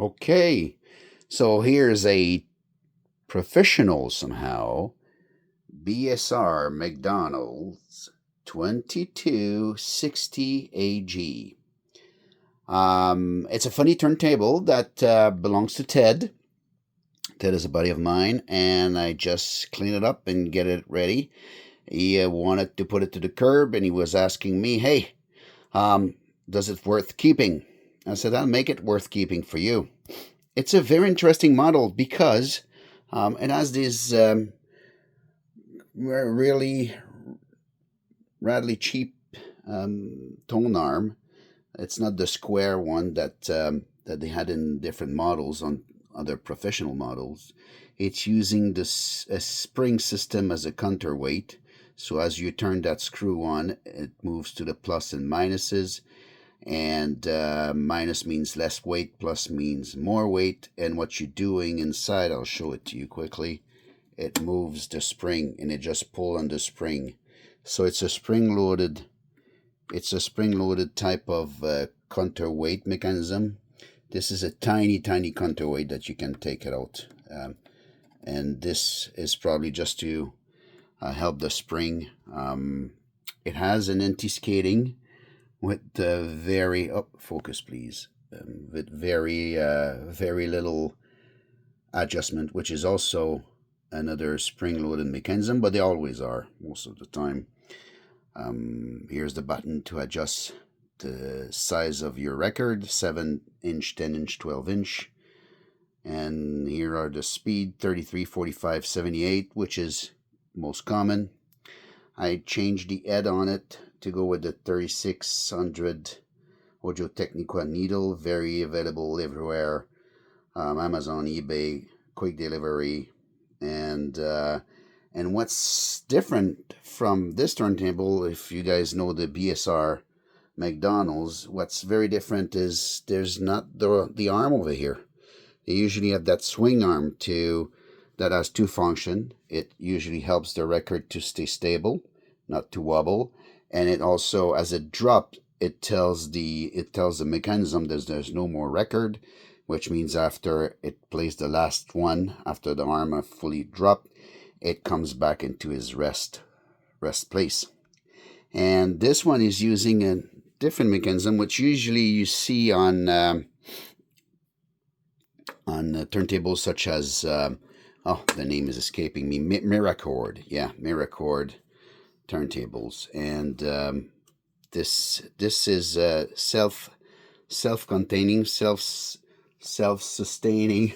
Okay, so here's a professional somehow BSR McDonald's 2260 AG. It's a funny turntable that belongs to Ted. Ted is a buddy of mine, and I just clean it up and get it ready. He wanted to put it to the curb, and he was asking me, "Hey, um, does it worth keeping?" I said, "I'll make it worth keeping for you." It's a very interesting model because it has this really rather cheap tone arm. It's not the square one that they had in different models on other professional models. It's using this a spring system as a counterweight. So as you turn that screw on, it moves to the plus and minuses. And minus means less weight, plus means more weight. And what you're doing inside, I'll show it to you quickly. It moves the spring, and it just pulls on the spring. So it's a spring-loaded type of counterweight mechanism. This is a tiny counterweight that you can take it out. And this is probably just to help the spring. It has an anti-skating with very, focus please, with very little adjustment, which is also another spring-loaded mechanism, but they always are most of the time. Here's the button to adjust the size of your record, 7-inch, 10-inch, 12-inch. And here are the speed, 33, 45, 78, which is most common. I changed the head on it to go with the 3600 Audio Technica needle, very available everywhere. Amazon, eBay, quick delivery. And what's different from this turntable, if you guys know the BSR McDonald's, what's very different is there's not the arm over here. They usually have that swing arm that has two functions. It usually helps the record to stay stable, not to wobble, and it also, as it drops, it tells the mechanism there's no more record, which means after it plays the last one, after the arm are fully dropped, it comes back into his rest place. And this one is using a different mechanism, which usually you see on turntables such as the name is escaping me, Miracord. Yeah, Miracord turntables. And this is self-containing, self-sustaining,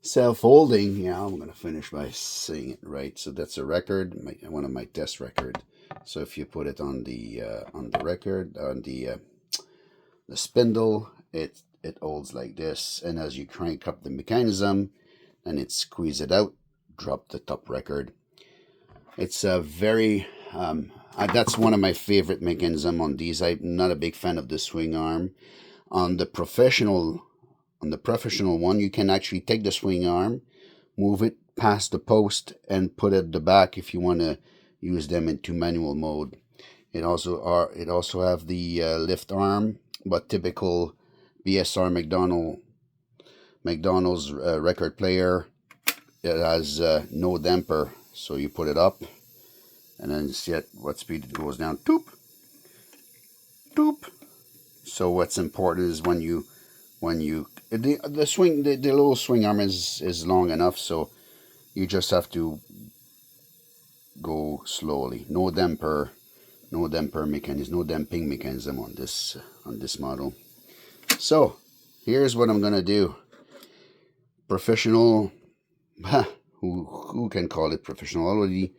self-holding. Yeah, I'm gonna finish by saying it right. So that's a record, one of my test record. So if you put it on the record, on the spindle, it holds like this, and as you crank up the mechanism and it squeeze it out, drop the top record. It's a very that's one of my favorite mechanism on these. I'm not a big fan of the swing arm. On the professional one, you can actually take the swing arm, move it past the post, and put it at the back if you want to use them into manual mode. It also have the lift arm, but typical BSR McDonald's record player, it has no damper, so you put it up, and then see at what speed it goes down. Toop, toop. So what's important is when you the little swing arm is long enough, so you just have to go slowly. No damper mechanism, no damping mechanism on this model. So here's what I'm gonna do. Professional, who can call it professional? Already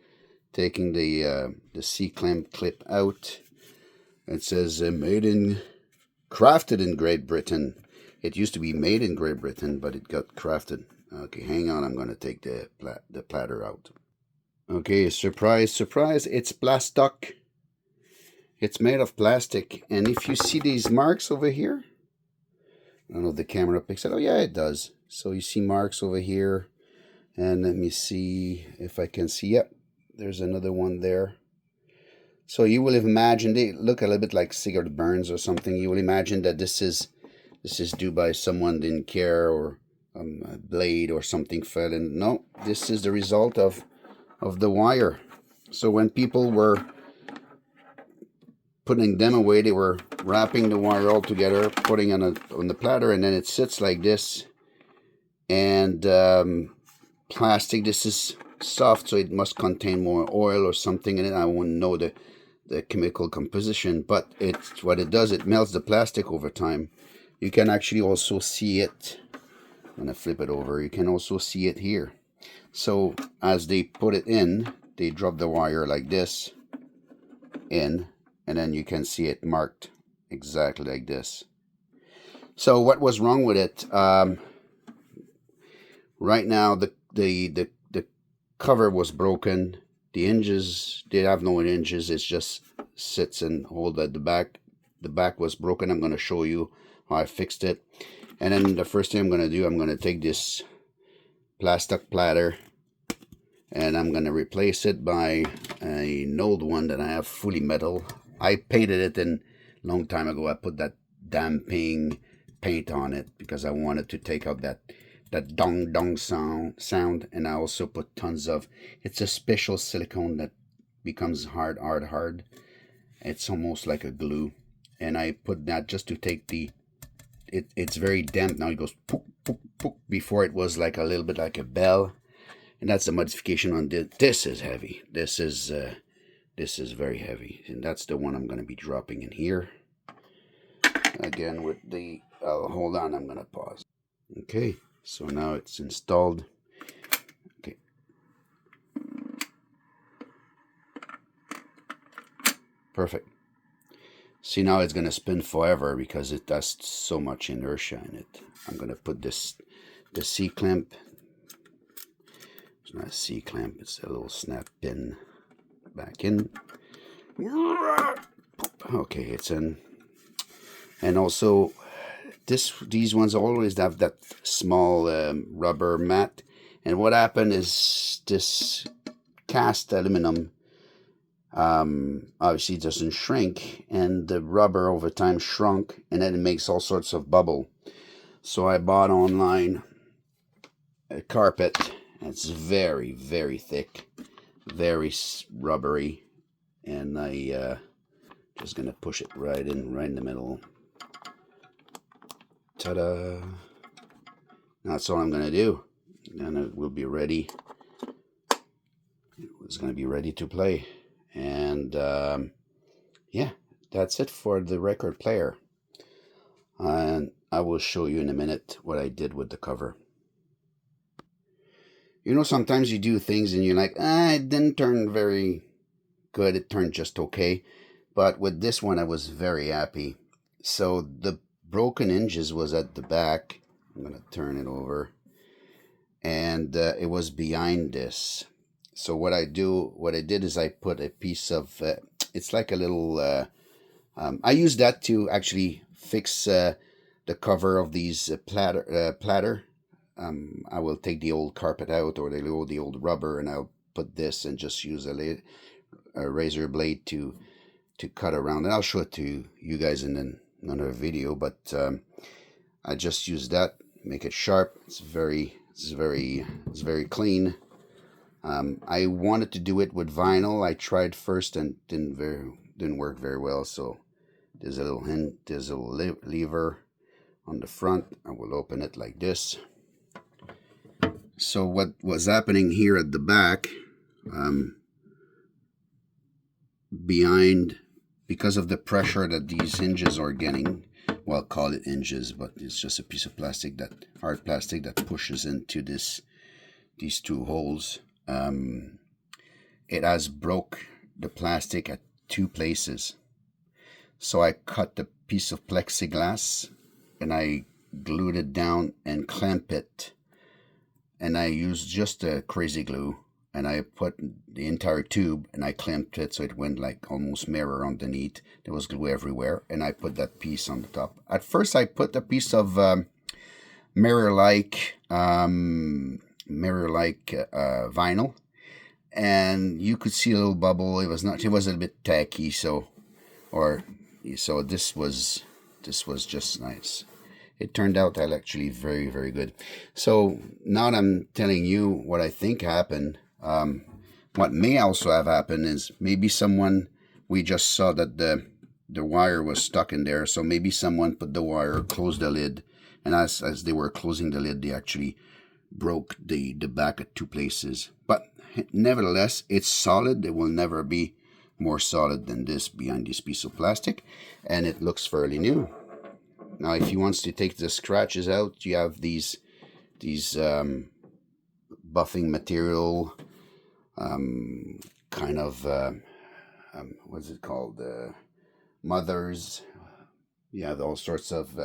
taking the C-clamp clip out. It says crafted in Great Britain. It used to be made in Great Britain, but it got crafted. Okay, hang on. I'm gonna take the platter out. Okay, surprise, surprise! It's plastic. It's made of plastic, and if you see these marks over here, I don't know if the camera picks it. Oh yeah, it does. So you see marks over here, and let me see if I can see. Yep, there's another one there. So you will imagine they look a little bit like cigarette burns or something. You will imagine that this is this is due by someone didn't care, or a blade or something fell in. No, this is the result of the wire. So when people were putting them away, they were wrapping the wire all together, putting on the platter, and then it sits like this. And plastic, this is soft, so it must contain more oil or something in it. I won't know the chemical composition, but it's what it does, it melts the plastic over time. You can actually also see it. I'm gonna flip it over. You can also see it here. So as they put it in, they drop the wire like this in, and then you can see it marked exactly like this. So what was wrong with it? Right now the cover was broken. The hinges, they have no hinges. It just sits and hold at the back. The back was broken. I'm going to show you how I fixed it. And then the first thing I'm going to do, I'm going to take this plastic platter and I'm going to replace it by an old one that I have fully metal. I painted it in a long time ago. I put that damping paint on it because I wanted to take out that dong dong sound, and I also put tons of, it's a special silicone that becomes hard. It's almost like a glue, and I put that just to take it's very damp now. It goes poop, poop, poop. Before it was like a little bit like a bell, and that's a modification on this. This is heavy. This is very heavy, and that's the one I'm going to be dropping in here again with the hold on, I'm going to pause. Okay, so now it's installed. Okay. Perfect. See, now it's going to spin forever because it has so much inertia in it. I'm going to put the C-clamp. It's not a C-clamp, it's a little snap pin back in. Okay, it's in. And also, these ones always have that small rubber mat. And what happened is this cast aluminum obviously doesn't shrink, and the rubber over time shrunk, and then it makes all sorts of bubble. So I bought online a carpet. It's very, very thick, very rubbery, and I just gonna push it right in the middle. Ta-da! That's all I'm gonna do, and it will be ready. It's gonna be ready to play. And yeah, that's it for the record player, and I will show you in a minute what I did with the cover. You know, sometimes you do things and you're like, it didn't turn very good, it turned just okay. But with this one I was very happy. So the broken hinges was at the back. I'm gonna turn it over, and it was behind this. So what I did is I put a piece of, it's like a little, I use that to actually fix the cover of these platter. I will take the old carpet out, or the old rubber, and I'll put this and just use a razor blade to cut around. And I'll show it to you guys in another video, but I just use that, make it sharp. It's very clean. I wanted to do it with vinyl. I tried first and didn't work very well. So there's a little hint, there's a lever on the front. I will open it like this. So what was happening here at the back, behind, because of the pressure that these hinges are getting, well, call it hinges, but it's just a piece of plastic, that hard plastic that pushes into these two holes. It has broke the plastic at two places. So I cut the piece of plexiglass and I glued it down and clamped it. And I used just a crazy glue, and I put the entire tube and I clamped it so it went like almost mirror underneath. There was glue everywhere, and I put that piece on the top. At first I put a piece of mirror-like vinyl, and you could see a little bubble. It was a bit tacky, so this was just nice. it turned out actually very, very good. So now that I'm telling you what I think happened, what may also have happened is maybe someone, we just saw that the wire was stuck in there, so maybe someone put the wire, closed the lid, and as they were closing the lid, they actually broke the back at two places. But nevertheless, it's solid. It will never be more solid than this behind this piece of plastic, and it looks fairly new. Now, if he wants to take the scratches out, you have these buffing material, kind of what's it called? Mothers. You have all sorts of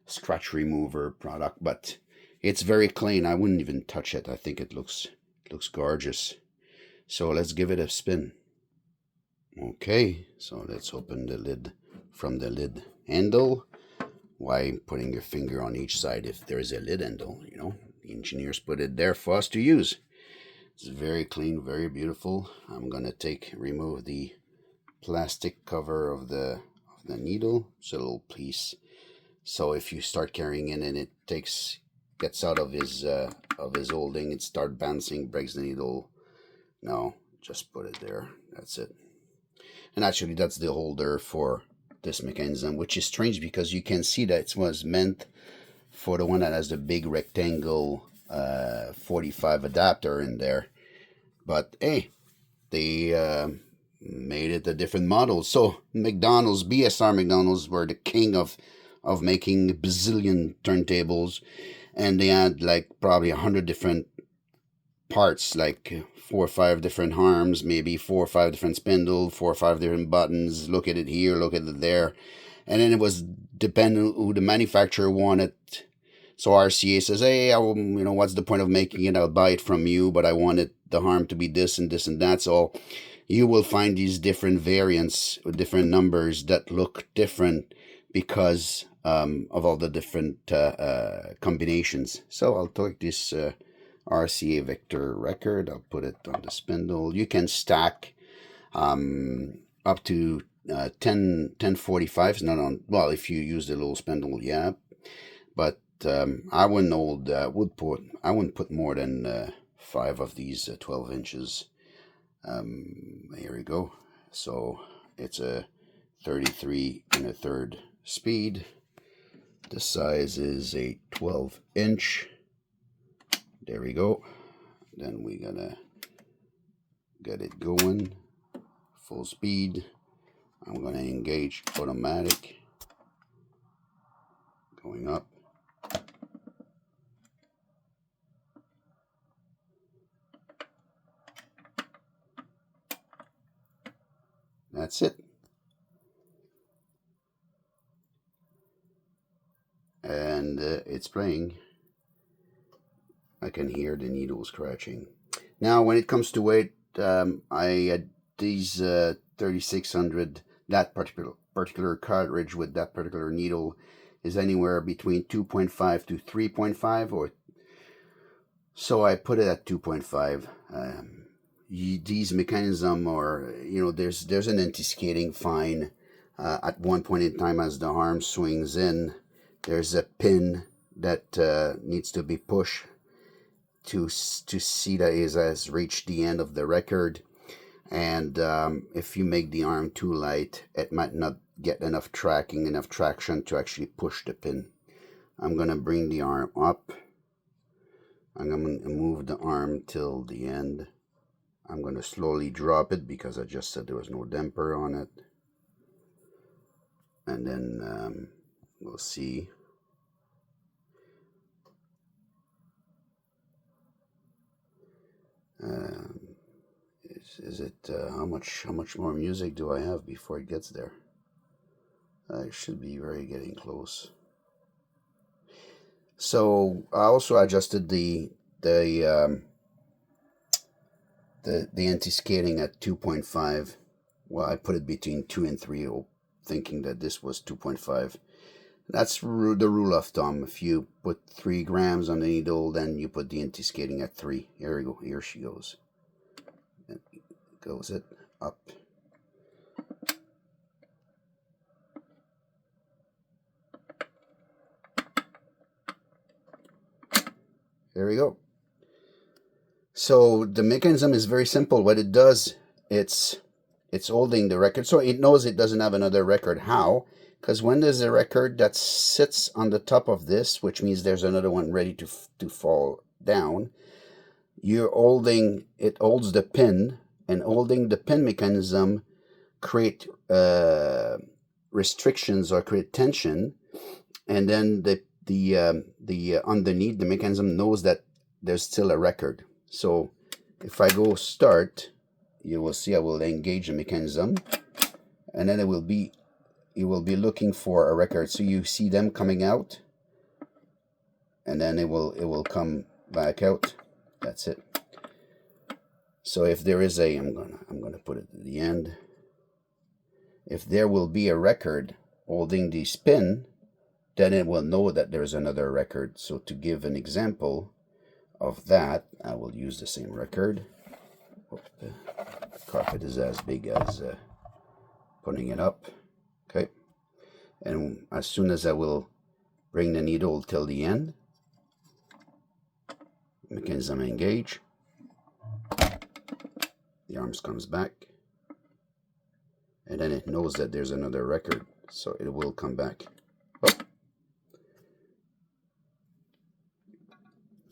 scratch remover product, but it's very clean. I wouldn't even touch it. I think it looks gorgeous. So let's give it a spin. Okay, so let's open the lid from the lid handle. Why putting your finger on each side if there is a lid handle? You know, the engineers put it there for us to use. It's very clean, very beautiful. I'm gonna remove the plastic cover of the needle. It's a little piece. So if you start carrying it and it gets out of his holding, it start bouncing, breaks the needle. No, just put it there. That's it. And actually, that's the holder for this mechanism, which is strange because you can see that it was meant for the one that has the big rectangle 45 adapter in there. But hey, they made it a different model. So McDonald's, BSR McDonald's were the king of making bazillion turntables, and they had like probably 100 different parts, like 4 or 5 different arms, maybe 4 or 5 different spindles, 4 or 5 different buttons. Look at it here, look at it there, and then it was dependent who the manufacturer wanted. So RCA says, hey, what's the point of making it? I'll buy it from you, but I wanted the arm to be this and this and that. So you will find these different variants with different numbers that look different because of all the different combinations. So I'll take this RCA vector record. I'll put it on the spindle. You can stack up to 1045s. Not on, well, if you use the little spindle, yeah. But I wouldn't put more than 5 of these 12 inches. Here we go. So it's a 33 1/3 speed. The size is a 12-inch. There we go. Then we're gonna get it going. Full speed. I'm gonna engage automatic. Going up. That's it. And it's playing. I can hear the needle scratching. Now, when it comes to weight, I had these 3600. That particular cartridge with that particular needle is anywhere between 2.5 to 3.5, or so I put it at 2.5. These mechanism are, there's an anti-skating fine at one point in time as the arm swings in. There's a pin that needs to be pushed to see that it has reached the end of the record. And if you make the arm too light, it might not get enough traction to actually push the pin. I'm going to bring the arm up. I'm going to move the arm till the end. I'm going to slowly drop it because I just said there was no damper on it. And then we'll see. Is it how much more music do I have before it gets there? I should be getting close. So I also adjusted the anti-skating at 2.5. Well, I put it between 2 and 3, thinking that this was 2.5. That's the rule of thumb. If you put 3 grams on the needle, then you put the anti-skating at 3. Here we go. Here she goes. And goes it up. There we go. So the mechanism is very simple. What it does, it's holding the record. So it knows it doesn't have another record. How? Because when there's a record that sits on the top of this, which means there's another one ready to fall down, it holds the pin, and holding the pin mechanism create restrictions or create tension, and then the underneath, the mechanism knows that there's still a record. So if I go start, you will see I will engage the mechanism, and then it will be looking for a record. So you see them coming out, and then it will come back out. That's it. So if there is I'm gonna put it at the end. If there will be a record holding the pin, then it will know that there's another record. So to give an example of that, I will use the same record. Oh, the carpet is as big as putting it up. Okay. And as soon as I will bring the needle till the end, mechanism engage, the arms comes back, and then it knows that there's another record, so it will come back. Oh.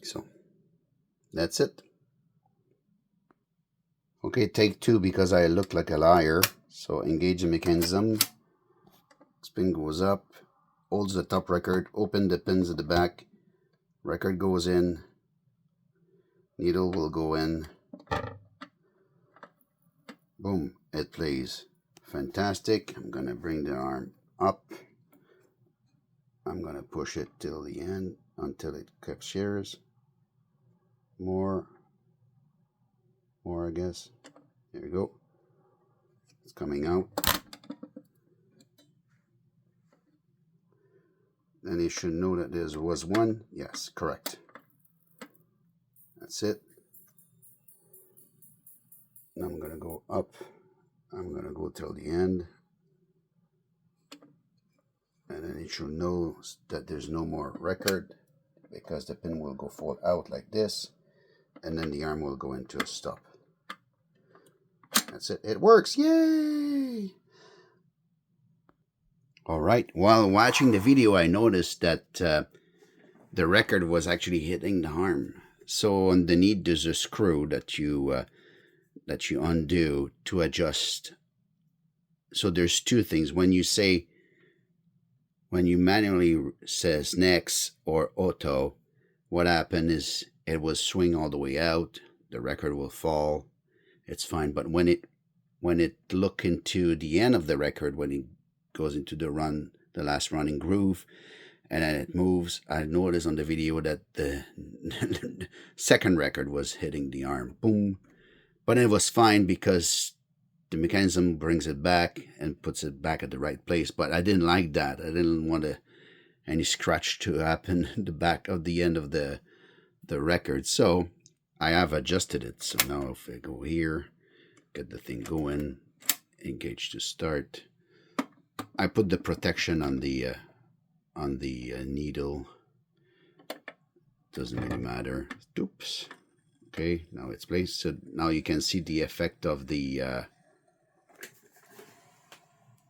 So that's it. Okay, take two because I look like a liar. So engage the mechanism, spin goes up, holds the top record, open the pins at the back, record goes in, needle will go in, boom, it plays. Fantastic. I'm going to bring the arm up. I'm going to push it till the end until it captures. More, I guess. There we go. It's coming out. Then you should know that there was one. Yes, correct. That's it. Now I'm going to go up. I'm going to go till the end. And then it should know that there's no more record, because the pin will go fall out like this. And then the arm will go into a stop. That's it. It works. Yay! All right. While watching the video, I noticed that the record was actually hitting the arm. So underneath there's a screw that you undo to adjust. So there's two things. When you manually says next or auto, what happened is it will swing all the way out. The record will fall. It's fine. But when it look into the end of the record, when it goes into the last running groove, and then it moves, I noticed on the video that the second record was hitting the arm. Boom. But it was fine because the mechanism brings it back and puts it back at the right place. But I didn't like that. I didn't want any scratch to happen in the back of the end of the record. So I have adjusted it. So now if I go here, get the thing going, engage to start. I put the protection on the needle. Doesn't really matter. Oops. Okay, now it's placed. So now you can see the effect of the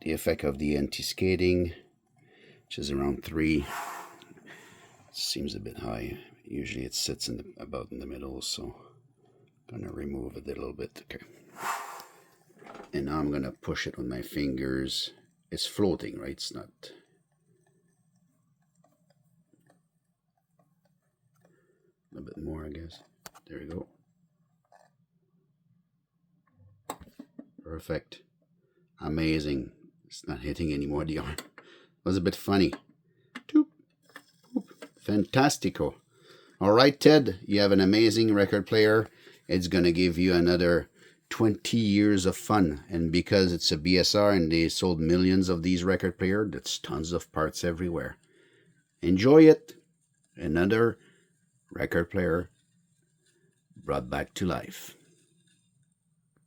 anti-skating, which is around 3. It seems a bit high. Usually it sits about in the middle, so I'm gonna remove it a little bit. Okay, and now I'm gonna push it with my fingers. It's floating, right? It's not. A little bit more, I guess. There we go. Perfect. Amazing. It's not hitting anymore, the arm. It was a bit funny. Doop. Doop. Fantastico. All right, Ted, you have an amazing record player. It's going to give you another 20 years of fun. And because it's a BSR and they sold millions of these record players, that's tons of parts everywhere. Enjoy it. Another record player brought back to life.